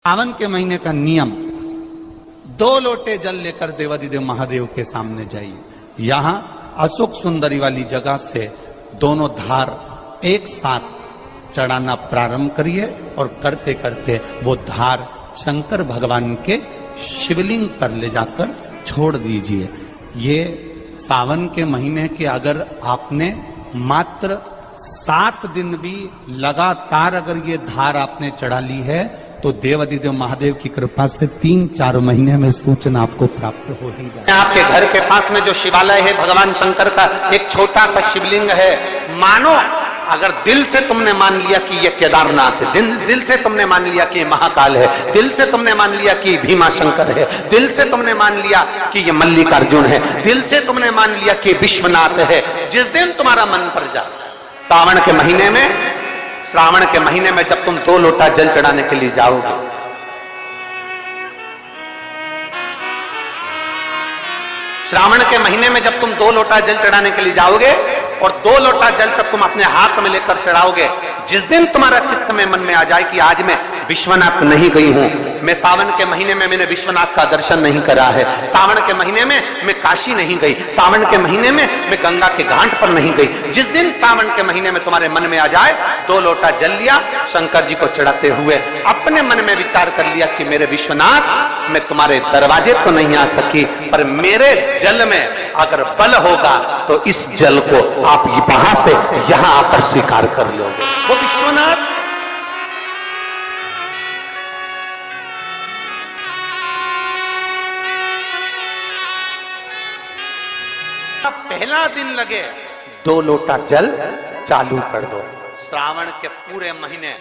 सावन के महीने का नियम, 2 लोटे जल लेकर देवादिदेव महादेव के सामने जाइए। यहां अशोक सुंदरी वाली जगह से दोनों धार एक साथ चढ़ाना प्रारंभ करिए और करते करते वो धार शंकर भगवान के शिवलिंग पर ले जाकर छोड़ दीजिए। ये सावन के महीने के अगर आपने मात्र 7 दिन भी लगातार अगर ये धार आपने चढ़ा ली है तो देवादिदेव महादेव की कृपा से 3-4 महीने में सूचना आपको प्राप्त हो ही जाए। आपके घर के पास में जो शिवालय है भगवान शंकर का एक छोटा सा शिवलिंग है। मानो अगर दिल से तुमने मान लिया कि ये केदारनाथ है, दिल से तुमने मान लिया कि ये महाकाल है, दिल से तुमने मान लिया कि भीमा शंकर है, दिल से तुमने मान लिया कि ये मल्लिकार्जुन है, दिल से तुमने मान लिया कि विश्वनाथ है। जिस दिन तुम्हारा मन पर जाए श्रावण के महीने में जब तुम 2 लोटा जल चढ़ाने के लिए जाओगे, श्रावण के महीने में जब तुम 2 लोटा जल चढ़ाने के लिए जाओगे और 2 लोटा जल तक तुम अपने हाथ में लेकर चढ़ाओगे, जिस दिन तुम्हारा चित्त में मन में आ जाए कि आज मैं विश्वनाथ नहीं गई हूं, मैं सावन के महीने में मैंने विश्वनाथ का दर्शन नहीं करा है, सावन के महीने में मैं काशी नहीं गई, सावन के महीने में मैं गंगा के घाट पर नहीं गई, जिस दिन सावन के महीने में तुम्हारे मन में आ जाए 2 लोटा जल लिया, शंकर जी को चढ़ाते हुए अपने मन में विचार कर लिया कि मेरे विश्वनाथ मैं तुम्हारे दरवाजे तो नहीं आ सकी, पर मेरे जल में अगर बल होगा तो इस जल को आप वहां से यहां आकर स्वीकार कर लोगे। वो विश्वनाथ पहला दिन लगे 2 लोटा जल चालू कर दो। श्रावण के पूरे महीने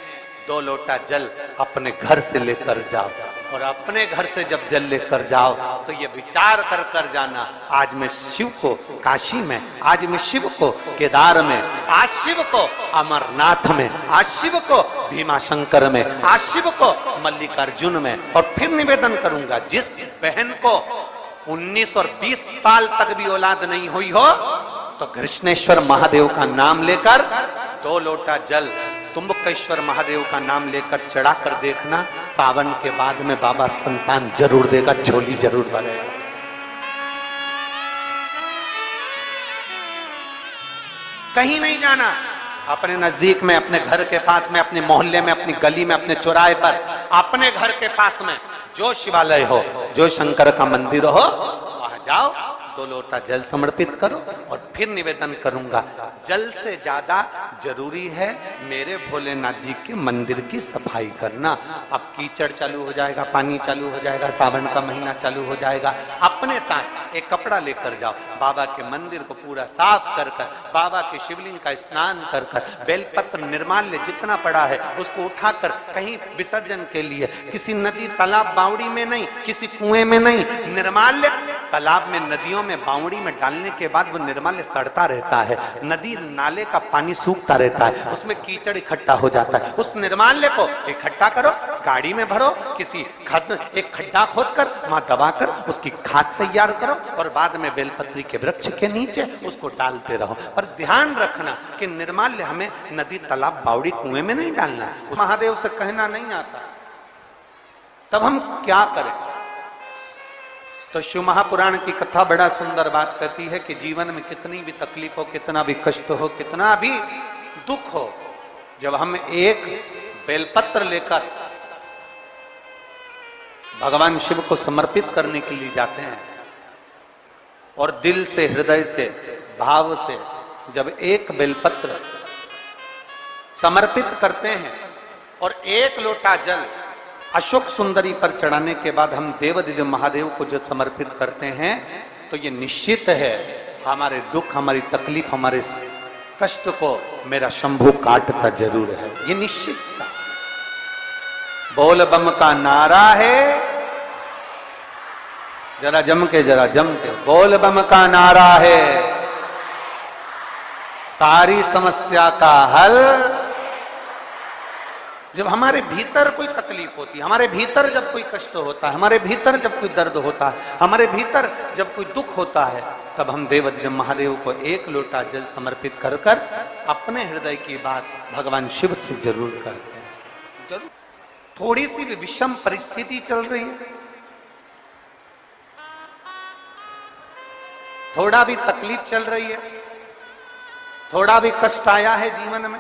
2 लोटा जल अपने घर से लेकर जाओ और अपने घर से जब जल लेकर जाओ तो ये विचार कर कर जाना, आज मैं शिव को काशी में, आज मैं शिव को केदार में, आज शिव को अमरनाथ में, आज शिव को भीमा शंकर में, आज शिव को मल्लिकार्जुन में। और फिर निवेदन करूंगा, जिस बहन को 19 और 20 साल तक भी औलाद नहीं हुई हो तो कृष्णेश्वर महादेव का नाम लेकर 2 लोटा जल तुम्बकेश्वर महादेव का नाम लेकर चढ़ा कर देखना, सावन के बाद में बाबा संतान जरूर देगा, झोली जरूर भरेगा। कहीं नहीं जाना, अपने नजदीक में, अपने घर के पास में, अपने मोहल्ले में, अपनी गली में, अपने चौराहे पर, अपने घर के पास में जो शिवालय हो, जो शंकर का मंदिर हो, वहां जाओ, 2 लोटा जल समर्पित करो और फिर निवेदन करूंगा, जल से ज्यादा जरूरी है मेरे भोलेनाथ जी के मंदिर की सफाई करना। अब कीचड़ चालू हो जाएगा, पानी चालू हो जाएगा, सावन का महीना चालू हो जाएगा, अपने साथ एक कपड़ा लेकर जाओ, बाबा के मंदिर को पूरा साफ कर कर, बाबा के शिवलिंग का स्नान कर कर, बेलपत्र निर्माल्य जितना पड़ा है उसको उठाकर कहीं विसर्जन के लिए, किसी नदी तालाब बावड़ी में नहीं, किसी कुएं में नहीं, निर्माल्य तालाब में, नदियों में, बावड़ी में डालने के बाद वो निर्माल्य सड़ता रहता है, नदी नाले का पानी सूखता रहता है, उसमें कीचड़ इकट्ठा हो जाता है। उस निर्माल्य को इकट्ठा करो, गाड़ी में भरो, किसी एक खड्डा खोदकर वहां दबाकर उसकी खाद तैयार करो और बाद में बेलपत्री के वृक्ष के नीचे उसको डालते रहो। पर ध्यान रखना कि निर्माल्य हमें नदी तालाब बावड़ी कुएं में नहीं डालना, महादेव से कहना नहीं आता। तब हम क्या करें? तो शिव महापुराण की कथा बड़ा सुंदर बात कहती है कि जीवन में कितनी भी तकलीफ हो, कितना भी कष्ट हो, कितना भी दुख हो, जब हम एक बेलपत्र लेकर भगवान शिव को समर्पित करने के लिए जाते हैं और दिल से, हृदय से, भाव से जब एक बेलपत्र समर्पित करते हैं और 1 लोटा जल अशोक सुंदरी पर चढ़ाने के बाद हम देवादिदेव महादेव को जब समर्पित करते हैं तो ये निश्चित है हमारे दुख, हमारी तकलीफ, हमारे कष्ट को मेरा शंभू काटता जरूर है, ये निश्चित था। बोल बम का नारा है, जरा जम के, बोल बम का नारा है, सारी समस्या का हल। जब हमारे भीतर कोई तकलीफ होती है, हमारे भीतर जब कोई कष्ट होता है, हमारे भीतर जब कोई दर्द होता है, हमारे भीतर जब कोई दुख होता है, तब हम देवादिदेव महादेव को 1 लोटा जल समर्पित कर कर अपने हृदय की बात भगवान शिव से जरूर करते हैं। जरूर। थोड़ी सी भी विषम परिस्थिति चल रही है, थोड़ा भी तकलीफ चल रही है, थोड़ा भी कष्ट आया है जीवन में,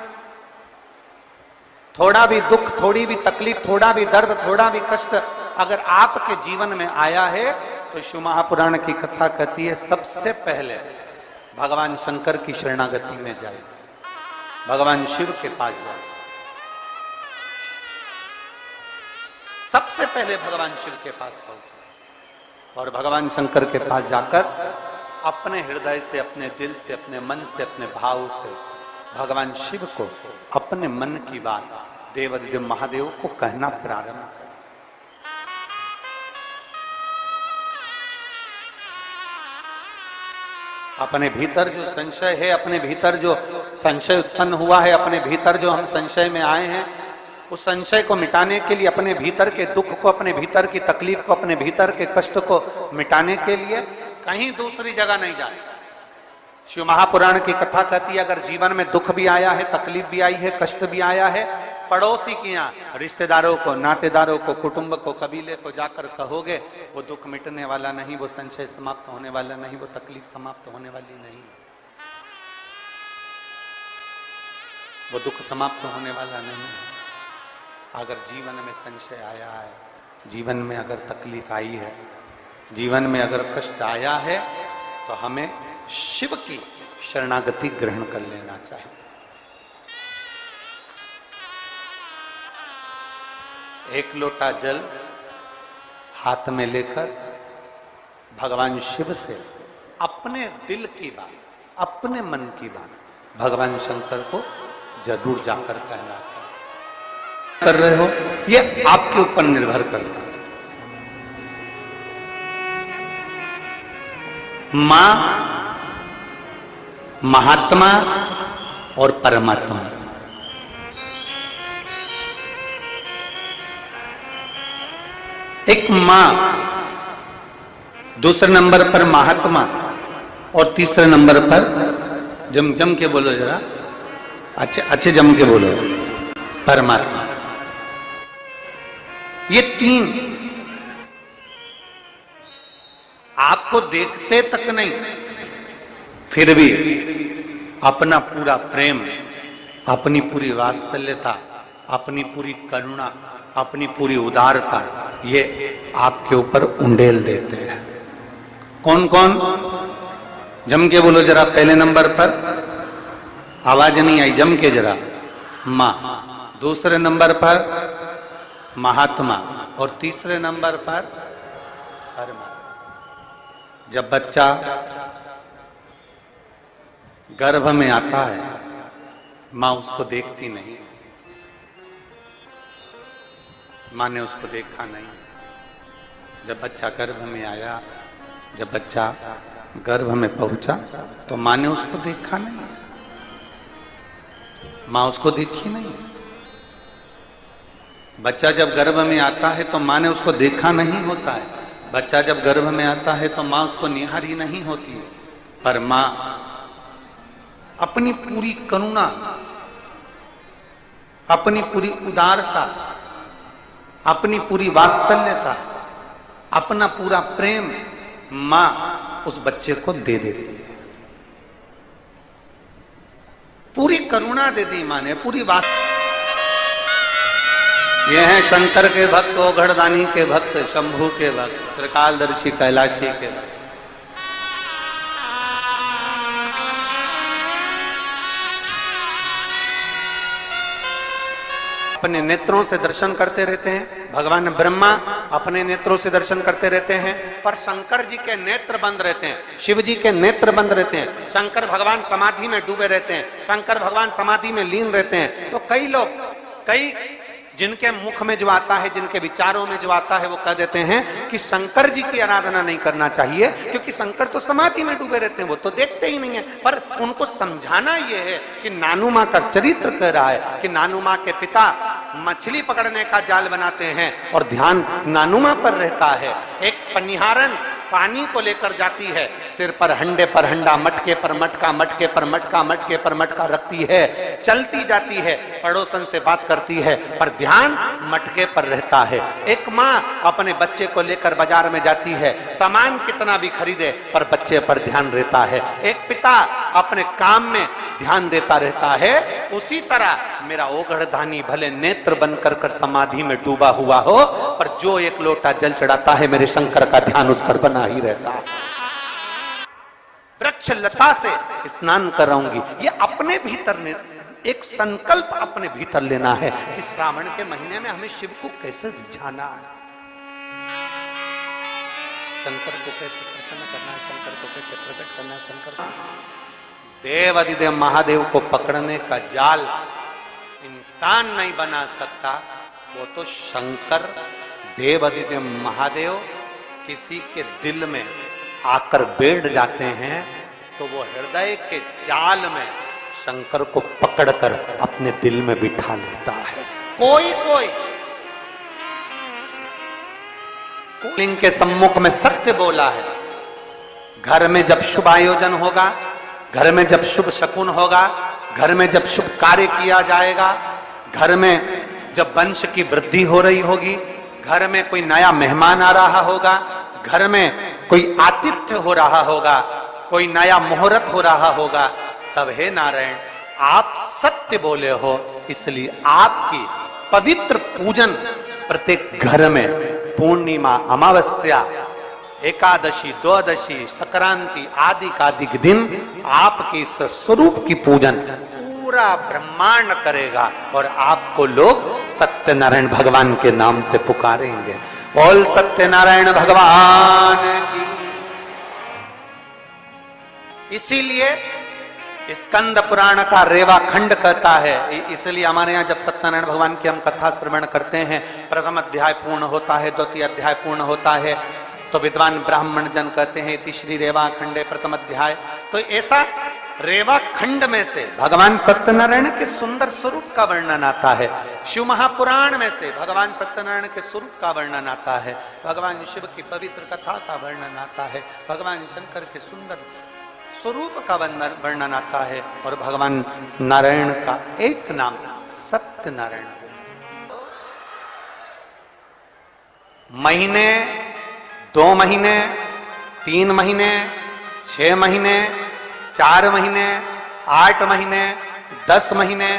थोड़ा भी दुख, थोड़ी भी तकलीफ, थोड़ा भी दर्द, थोड़ा भी कष्ट अगर आपके जीवन में आया है तो शिव महापुराण की कथा कहती है सबसे पहले भगवान शंकर की शरणागति में जाए, भगवान शिव के पास जाए। सबसे पहले भगवान शिव के पास पहुंचे और भगवान शंकर के पास जाकर अपने हृदय से, अपने दिल से, अपने मन से, अपने भाव से भगवान शिव को अपने मन की बात देवाधिदेव महादेव को कहना प्रारंभ कर। अपने भीतर जो संशय है, अपने भीतर जो संशय उत्पन्न हुआ है, अपने भीतर जो हम संशय में आए हैं, उस संशय को मिटाने के लिए, अपने भीतर के दुख को, अपने भीतर की तकलीफ को, अपने भीतर के कष्ट को मिटाने के लिए कहीं दूसरी जगह नहीं जाए। शिव महापुराण की कथा कहती है अगर जीवन में दुख भी आया है, तकलीफ भी आई है, कष्ट भी आया है, पड़ोसी के यहाँ, रिश्तेदारों को, नातेदारों को, कुटुंब को, कबीले को जाकर कहोगे, वो दुख मिटने वाला नहीं, वो संशय समाप्त होने वाला नहीं, वो तकलीफ समाप्त होने वाली नहीं, वो दुख समाप्त होने वाला नहीं है। अगर जीवन में संशय आया है, जीवन में अगर तकलीफ आई है, जीवन में अगर कष्ट आया है, तो हमें शिव की शरणागति ग्रहण कर लेना चाहिए। एक लोटा जल हाथ में लेकर भगवान शिव से अपने दिल की बात, अपने मन की बात भगवान शंकर को जरूर जाकर कहना चाहिए। कर रहे हो ये आपके ऊपर निर्भर करता है। मां, महात्मा और परमात्मा, एक मां, दूसरे नंबर पर महात्मा और तीसरे नंबर पर जम के बोलो जरा, अच्छे जम के बोलो, परमात्मा। ये तीन आपको देखते तक नहीं, फिर भी अपना पूरा प्रेम, अपनी पूरी वात्सल्यता, अपनी पूरी करुणा, अपनी पूरी उदारता ये आपके ऊपर उंडेल देते हैं। कौन कौन? जम के बोलो जरा। पहले नंबर पर आवाज नहीं आई, जम के जरा। मां, दूसरे नंबर पर महात्मा और तीसरे नंबर पर परमात्मा। जब बच्चा गर्भ में आता है, मां उसको देखती नहीं, मां ने उसको देखा नहीं। जब बच्चा गर्भ में आया, जब बच्चा गर्भ में पहुंचा, तो मां ने उसको देखा नहीं, मां उसको देखी नहीं। बच्चा जब गर्भ में आता है तो मां ने उसको देखा नहीं होता है। बच्चा जब गर्भ में आता है तो मां उसको निहारी नहीं होती है, पर मां अपनी पूरी करुणा, अपनी पूरी उदारता, अपनी पूरी वात्सल्यता, अपना पूरा प्रेम मां उस बच्चे को दे देती है। पूरी करुणा दे दी मां ने, पूरी वात्सल्य। ये हैं शंकर के भक्त, ओघड़दानी के भक्त, शंभू के भक्त, त्रिकालदर्शी कैलाशी के भक्त। अपने नेत्रों से दर्शन करते रहते हैं। भगवान ब्रह्मा अपने नेत्रों से दर्शन करते रहते हैं, पर शंकर जी के नेत्र बंद रहते हैं, शिव जी के नेत्र बंद रहते हैं। शंकर भगवान समाधि में डूबे रहते हैं, शंकर भगवान समाधि में लीन रहते हैं। तो कई लोग, कई जिनके मुख में जो आता है, जिनके विचारों में जो आता है, वो कह देते हैं कि शंकर जी की आराधना नहीं करना चाहिए, क्योंकि शंकर तो समाधि में डूबे रहते हैं, वो तो देखते ही नहीं है। पर उनको समझाना ये है कि नानू मां का चरित्र कह रहा है कि नानू मां के पिता मछली पकड़ने का जाल बनाते हैं और ध्यान नानू मां पर रहता है। एक पनिहारन पानी को लेकर जाती है, सिर पर हंडे पर हंडा, मटके पर मटका, मटके पर मटका, मटके पर मटका रखती है, चलती जाती है, पड़ोसन से बात करती है, पर ध्यान मटके पर रहता है। एक माँ अपने बच्चे को लेकर बाजार में जाती है, सामान कितना भी खरीदे पर बच्चे पर ध्यान रहता है। एक पिता अपने काम में ध्यान देता रहता है। उसी तरह मेरा ओघड़धानी भले नेत्र बनकर कर समाधि में डूबा हुआ हो, पर जो एक लोटा जल चढ़ाता है मेरे शंकर का ध्यान उस पर बना ही रहता है। वृक्ष लता से स्नान कराऊंगी, ये अपने भीतर ने एक संकल्प अपने भीतर लेना है कि श्रावण के महीने में हमें शिव को कैसे रिझाना है, शंकर को कैसे प्रसन्न करना है, शंकर को कैसे प्रकट करना है। शंकर को देवादिदेव महादेव को पकड़ने का जाल इंसान नहीं बना सकता, वो तो शंकर देवादिदेव महादेव किसी के दिल में आकर बैठ जाते हैं तो वो हृदय के जाल में शंकर को पकड़कर अपने दिल में बिठा लेता है। कोई कोई लिंग के सम्मुख में सत्य बोला है। घर में जब शुभ आयोजन होगा, घर में जब शुभ शकुन होगा, घर में जब शुभ कार्य किया जाएगा, घर में जब वंश की वृद्धि हो रही होगी, घर में कोई नया मेहमान आ रहा होगा, घर में कोई आतिथ्य हो रहा होगा, कोई नया मुहूर्त हो रहा होगा, तब हे नारायण आप सत्य बोले हो, इसलिए आपकी पवित्र पूजन प्रत्येक घर में पूर्णिमा, अमावस्या, एकादशी, द्वादशी, संक्रांति आदि का अधिक दिन आपके इस स्वरूप की पूजन पूरा ब्रह्मांड करेगा और आपको लोग सत्यनारायण भगवान के नाम से पुकारेंगे। बोल सत्यनारायण भगवान की। इसीलिए स्कंद पुराण का रेवा खंड कहता है, इसलिए हमारे यहाँ जब सत्यनारायण भगवान की हम कथा श्रवण करते हैं, प्रथम अध्याय पूर्ण होता है, द्वितीय अध्याय पूर्ण होता है, तो विद्वान ब्राह्मण जन कहते हैं इति श्री रेवा खंडे प्रथम अध्याय। तो ऐसा रेवा खंड में से भगवान सत्यनारायण के सुंदर स्वरूप का वर्णन आता है। शिव महापुराण में से भगवान सत्यनारायण के स्वरूप का वर्णन आता है, भगवान शिव की पवित्र कथा का वर्णन आता है, भगवान शंकर के सुंदर स्वरूप का वर्णन आता है, और भगवान नारायण का एक नाम सत्यनारायण। महीने, 2 महीने, 3 महीने, 6 महीने, 4 महीने, 8 महीने, 10 महीने,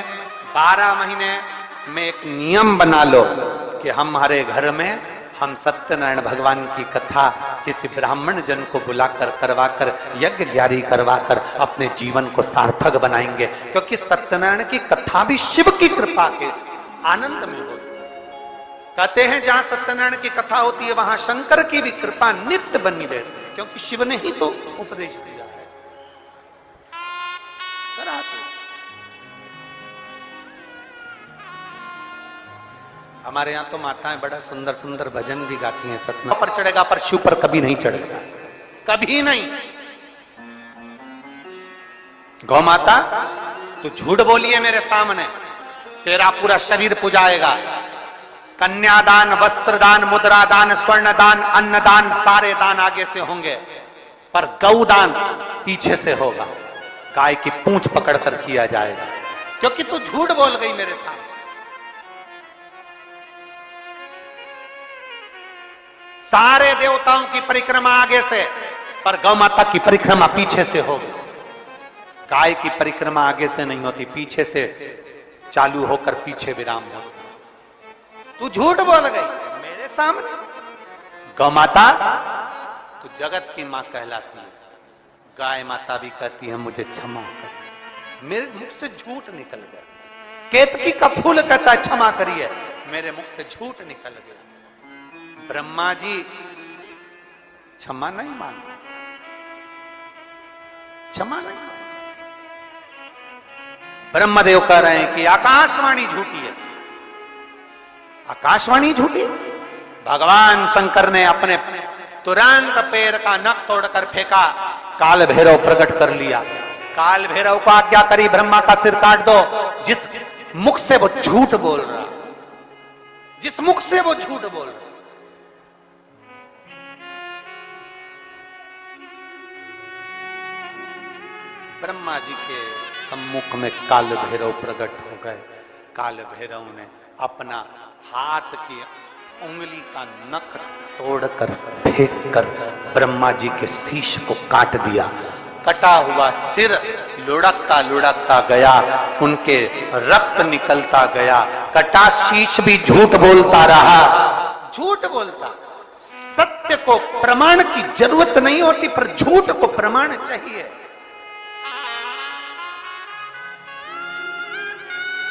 12 महीने में एक नियम बना लो कि हमारे घर में हम सत्यनारायण भगवान की कथा किसी ब्राह्मण जन को बुलाकर करवाकर यज्ञ ग्यारी करवाकर अपने जीवन को सार्थक बनाएंगे, क्योंकि सत्यनारायण की कथा भी शिव की कृपा के आनंद में होती। कहते हैं जहां सत्यनारायण की कथा होती है वहां शंकर की भी कृपा नित्य बनी रहती है, क्योंकि शिव ने ही तो उपदेश दिया है। हमारे यहाँ तो माताएं बड़ा सुंदर सुंदर भजन भी गाती हैं। सत्यनारायण पर चढ़ेगा पर शिव पर कभी नहीं चढ़ेगा, कभी नहीं। गौ माता तू झूठ बोली है मेरे सामने, तेरा पूरा शरीर पुजाएगा। कन्यादान, वस्त्रदान, मुद्रादान, स्वर्णदान, अन्नदान, सारे दान आगे से होंगे, पर गौदान पीछे से होगा। गाय की पूंछ पकड़कर किया जाएगा, क्योंकि तू झूठ बोल गई मेरे सामने। सारे देवताओं की परिक्रमा आगे से, पर गौ माता की परिक्रमा पीछे से होगी। गाय की परिक्रमा आगे से नहीं होती, पीछे से चालू होकर पीछे विराम होता। तू झूठ बोल गई मेरे सामने। गौ माता तू जगत की मां कहलाती है, गाय माता भी कहती है मुझे क्षमा कर, मेरे मुख से झूठ निकल गया। केतकी का फूल कहता है क्षमा करिए, मेरे मुख से झूठ निकल गया। ब्रह्मा जी क्षमा नहीं मांगे, क्षमा नहीं। ब्रह्मदेव कह रहे हैं कि आकाशवाणी झूठी है। आकाशवाणी झूठी? भगवान शंकर ने अपने तुरंत पैर का नख तोड़कर फेंका, काल भैरव प्रकट कर लिया। काल भैरव को आज्ञा करी ब्रह्मा का सिर काट दो। जिस मुख से वो झूठ बोल रहा, जिस मुख से वो झूठ बोल रहा, ब्रह्मा जी के सम्मुख में काल भैरव प्रकट हो गए। काल भैरव ने अपना हाथ की उंगली का नख तोड़कर फेंक कर ब्रह्मा जी के शीश को काट दिया। कटा हुआ सिर लुढ़कता लुढ़कता गया, उनके रक्त निकलता गया। कटा शीश भी झूठ बोलता रहा, झूठ बोलता। सत्य को प्रमाण की जरूरत नहीं होती, पर झूठ को प्रमाण चाहिए।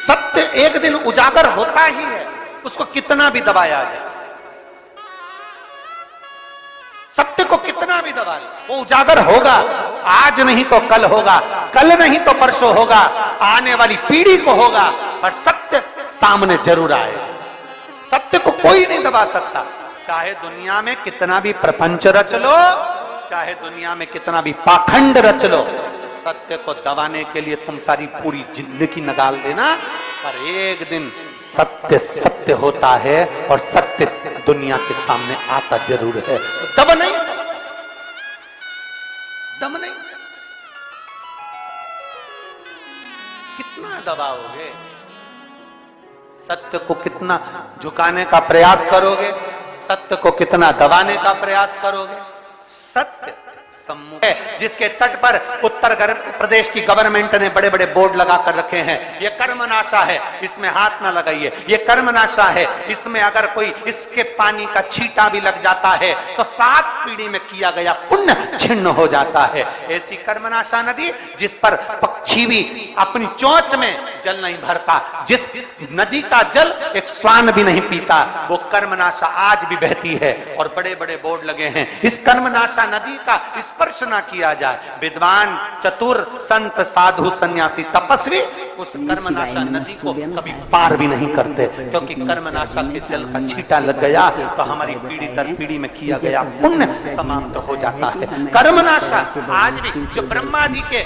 सत्य एक दिन उजागर होता ही है, उसको कितना भी दबाया जाए। सत्य को कितना भी दबा ले, वो उजागर होगा। आज नहीं तो कल होगा, कल नहीं तो परसों होगा, आने वाली पीढ़ी को होगा, पर सत्य सामने जरूर आएगा। सत्य को कोई नहीं दबा सकता। चाहे दुनिया में कितना भी प्रपंच रच लो, चाहे दुनिया में कितना भी पाखंड रच लो, सत्य को दबाने के लिए तुम सारी पूरी जिंदगी निकाल देना, पर एक दिन सत्य सत्य होता है और सत्य दुनिया के सामने आता जरूर है। दब नहीं सकता, दब नहीं। कितना दबाओगे? सत्य को कितना झुकाने का प्रयास करोगे? सत्य को कितना दबाने का प्रयास करोगे? सत्य सम्मुख है, जिसके तट पर उत्तर प्रदेश की गवर्नमेंट ने बड़े बड़े बोर्ड लगा कर रखे हैं। ये कर्मनाशा है, इसमें हाथ ना लगाइए। ये कर्मनाशा है, इसमें अगर कोई इसके पानी का छींटा भी लग जाता है तो 7 पीढ़ी में किया गया पुण्य छिन्न हो जाता है। ऐसी कर्मनाशा नदी जिस पर पक्षी भी अपनी चोंच में जल नहीं भरता, जिस नदी का जल एक श्वान भी नहीं पीता, वो कर्मनाशा आज भी बहती है और बड़े बड़े बोर्ड लगे हैं। इस कर्मनाशा नदी का स्पर्श ना किया जाए। विद्वान, चतुर, संत, साधु, सन्यासी, तपस्वी उस कर्मनाशा नदी को कभी पार भी नहीं करते, क्योंकि कर्मनाशा के जल का छींटा लग गया तो हमारी पीढ़ी दर पीढ़ी में किया गया पुण्य समाप्त हो जाता है। कर्मनाशा आज भी जो ब्रह्मा जी के